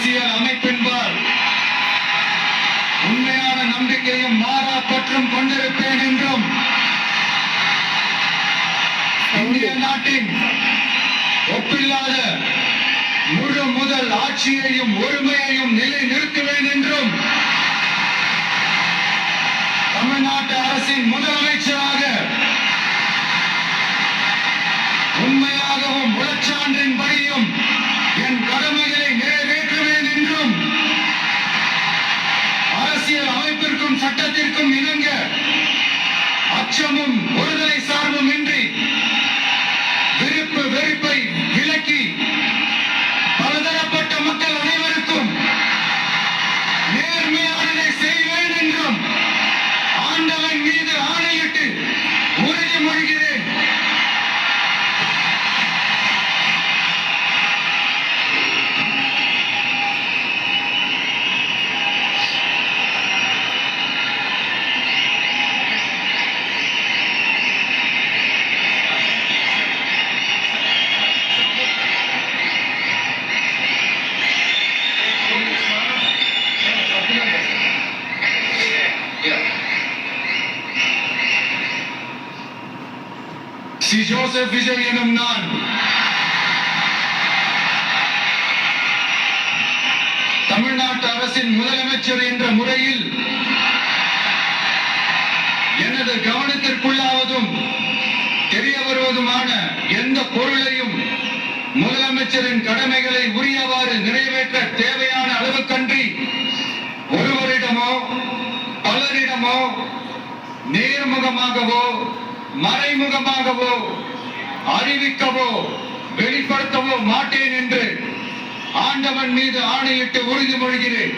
அரசியல் அமைப்பின்பால் உண்மையான நம்பிக்கையும் மாறா பற்றும் கொண்டிருப்பேன் என்றும் இந்திய நாட்டின் ஒப்பில்லாத முழு முதல் ஆட்சியையும் ஒருமையையும் நிலை நிறுத்துவேன் என்றும் தமிழ்நாட்டு அரசின் முதலமைச்சராக உண்மையாகவும் உளச்சான்றின்படியும் என் கடமைகளை நிறைவேற்றுவேன் என்றும் அரசியல் அமைப்பிற்கும் சட்டத்திற்கும் இணங்க அச்சமும் ஒருதலை சார்பும் இன்றி விருப்பு வெறுப்பை விலக்கி பலதரப்பட்ட மக்கள் அனைவருக்கும் நேர்மையானதை செய்வேன் என்றும் ஆண்டவன் மீது ஆணையிட்டு உறுதிமொழிகிறேன். சி ஜோசப் விஜய் எனும் நான் தமிழ்நாட்டு அரசின் முதலமைச்சர் என்ற முறையில் எனது கவனத்திற்குள்ளாவதும் தெரிய வருவதுமான எந்த பொருளையும் முதலமைச்சரின் கடமைகளை உரியவாறு நிறைவேற்ற தேவையான அளவுக்கன்றி ஒருவரிடமோ பலரிடமோ நேர்முகமாகவோ மறைமுகமாகவோ அறிவிக்கவோ வெளிப்படுத்தவோ மாட்டேன் என்று ஆண்டவன் மீது ஆணையிட்டு உறுதிமொழிகிறேன்.